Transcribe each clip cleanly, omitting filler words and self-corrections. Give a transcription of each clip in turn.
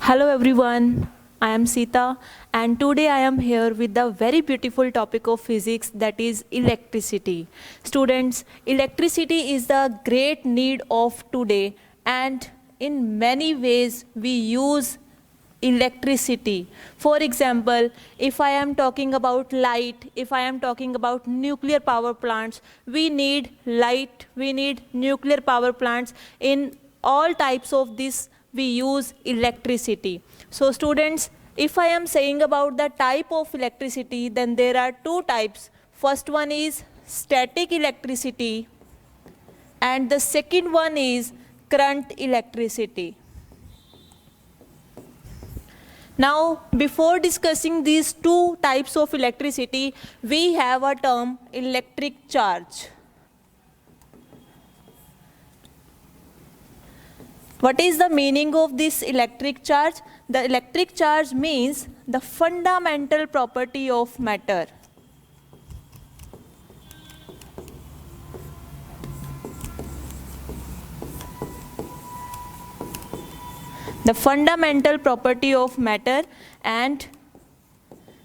Hello everyone, I am Sita and today I am here with the very beautiful topic of physics, that is electricity. Students, electricity is the great need of today and in many ways we use electricity. For example, if I am talking about light, if I am talking about nuclear power plants, we need light, we need nuclear power plants. In all types of this we use electricity. So students, if I am saying about the type of electricity, then there are two types. First one is static electricity and the second one is current electricity. Now, before discussing these two types of electricity, we have a term electric charge. What is the meaning of this electric charge? The electric charge means the fundamental property of matter. The fundamental property of matter, and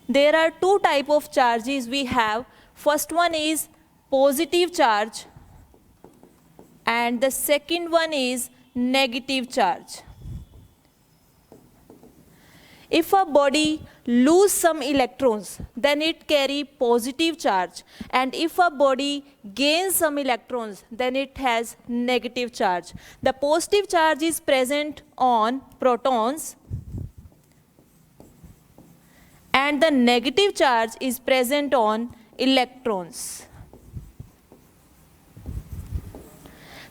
there are two types of charges we have. First one is positive charge and the second one is negative charge. If a body lose some electrons, then it carry positive charge, and if a body gains some electrons, then it has negative charge. The positive charge is present on protons and the negative charge is present on electrons.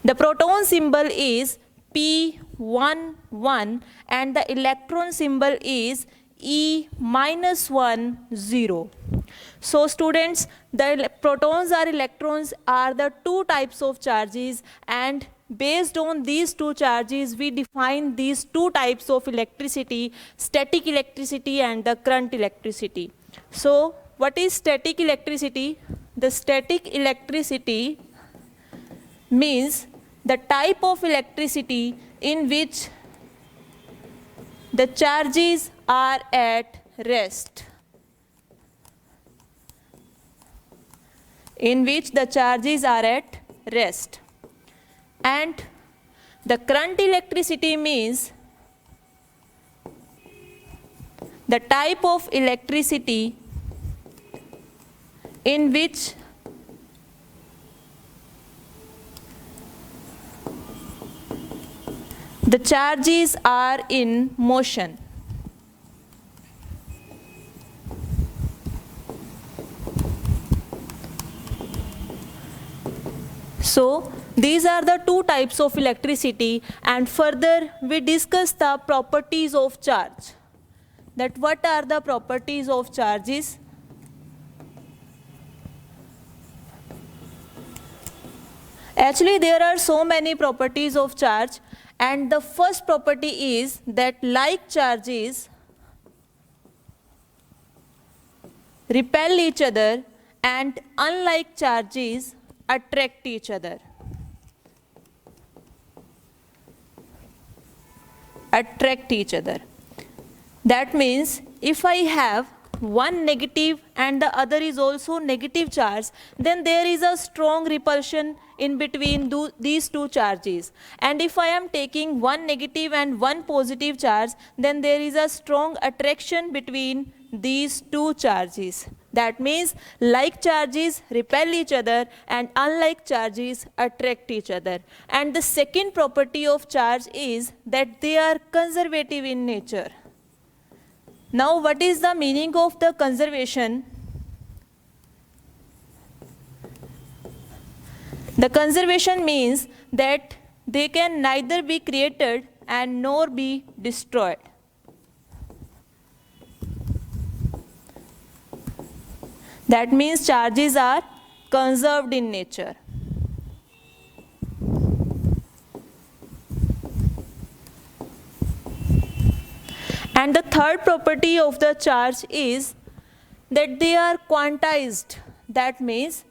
The proton symbol is P11 and the electron symbol is E-10. So students, the protons or electrons are the two types of charges, and based on these two charges we define these two types of electricity, static electricity and the current electricity. So what is static electricity? The static electricity means the type of electricity in which the charges are at rest. In which the charges are at rest. And the current electricity means the type of electricity in which the charges are in motion. So these are the two types of electricity, and further we discuss the properties of charge. That what are the properties of charges? Actually there are so many properties of charge, and the first property is that like charges repel each other and unlike charges attract each other. Attract each other. That means if I have one negative and the other is also negative charge, then there is a strong repulsion in between these two charges. And if I am taking one negative and one positive charge, then there is a strong attraction between these two charges. That means like charges repel each other and unlike charges attract each other. And the second property of charge is that they are conservative in nature. Now what is the meaning of the conservation? The conservation means that they can neither be created and nor be destroyed. That means charges are conserved in nature. And the third property of the charge is that they are quantized. That means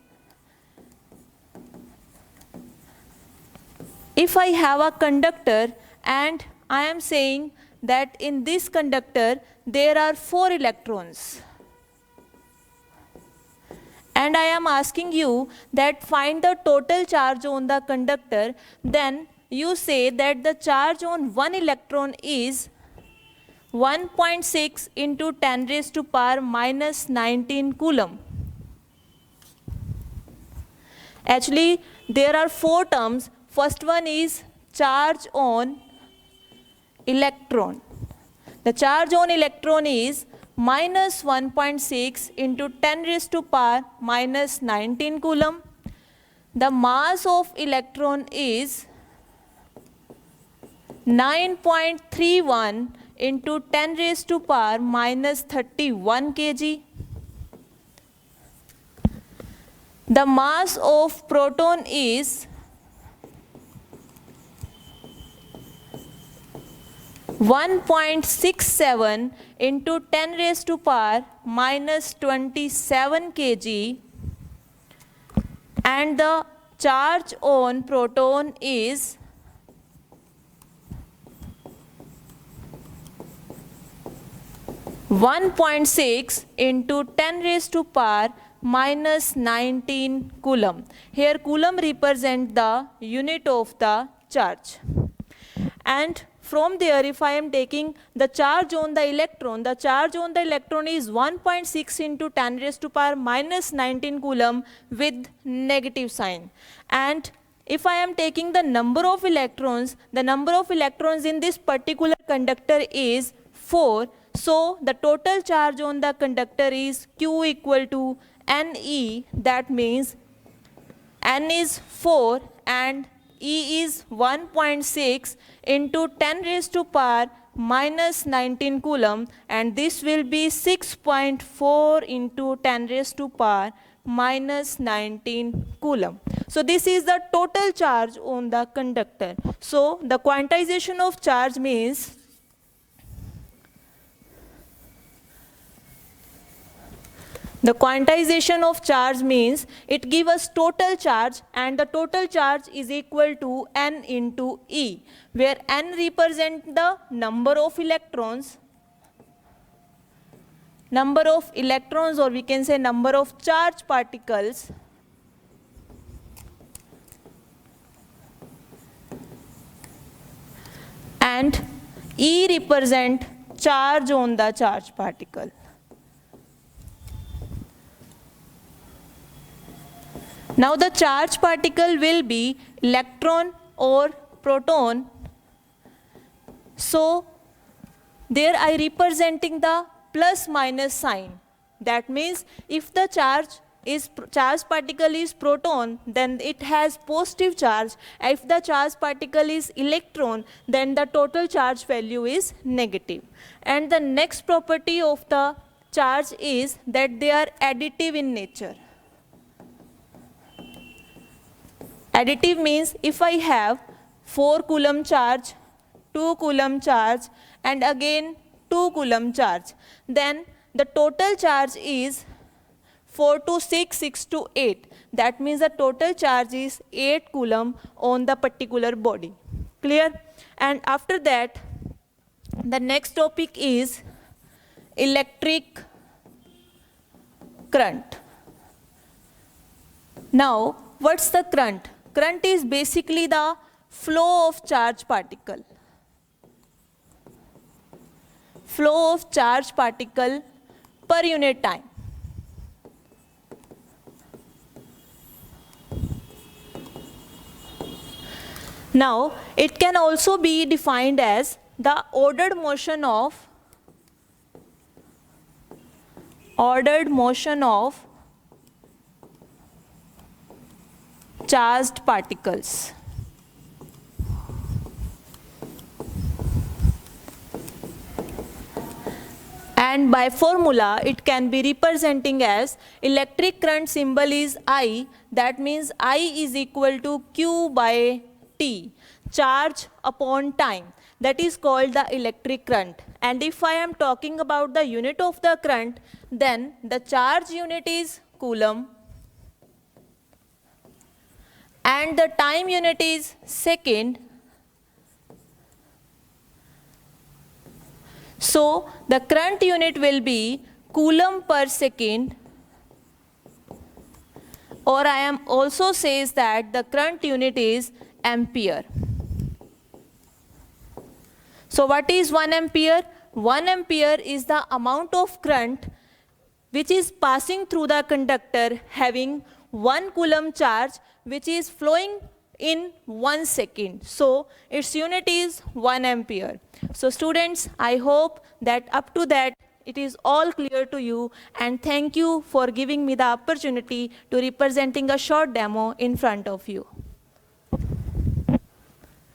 if I have a conductor and I am saying that in this conductor there are 4 electrons. And I am asking you that find the total charge on the conductor, then you say that the charge on one electron is 1.6 into 10 raised to power minus 19 coulomb. Actually, there are 4 terms. First one is charge on electron. The charge on electron is minus 1.6 into 10 raised to power minus 19 coulomb. The mass of electron is 9.31 into 10 raised to power minus 31 kg. The mass of proton is 1.67 into 10 raised to power minus 27 kg, and the charge on proton is 1.6 into 10 raised to power minus 19 coulomb. Here coulomb represent the unit of the charge. And from there, if I am taking the charge on the electron is 1.6 into 10 raised to power minus 19 coulomb with negative sign. And if I am taking the number of electrons in this particular conductor is 4. So the total charge on the conductor is Q equal to Ne, that means N is 4 and E is 1.6 into 10 raised to power minus 19 coulomb, and this will be 6.4 into 10 raised to power minus 19 coulomb. So this is the total charge on the conductor. So the quantization of charge means it gives us total charge, and the total charge is equal to N into E, where N represents the number of electrons, or we can say number of charged particles, and E represent charge on the charged particle. Now the charged particle will be electron or proton. So there I representing the plus minus sign. That means if the charged particle is proton, then it has positive charge. If the charged particle is electron, then the total charge value is negative. And the next property of the charge is that they are additive in nature. Additive means if I have 4 coulomb charge, 2 coulomb charge, and again 2 coulomb charge, then the total charge is 4 to 6, 6 to 8. That means the total charge is 8 coulomb on the particular body. Clear? And after that, the next topic is electric current. Now, what's the current? Current is basically the flow of charged particle. Flow of charged particle per unit time. Now, it can also be defined as the ordered motion of charged particles. And by formula, it can be representing as electric current symbol is I. That means I is equal to Q by T, charge upon time. That is called the electric current. And if I am talking about the unit of the current, then the charge unit is coulomb, and the time unit is second, So the current unit will be coulomb per second, or I am also says that the current unit is ampere. So what is 1 ampere? 1 ampere is the amount of current which is passing through the conductor having 1 coulomb charge, which is flowing in 1 second. So its unit is 1 ampere. So students, I hope that up to that it is all clear to you, and thank you for giving me the opportunity to representing a short demo in front of you.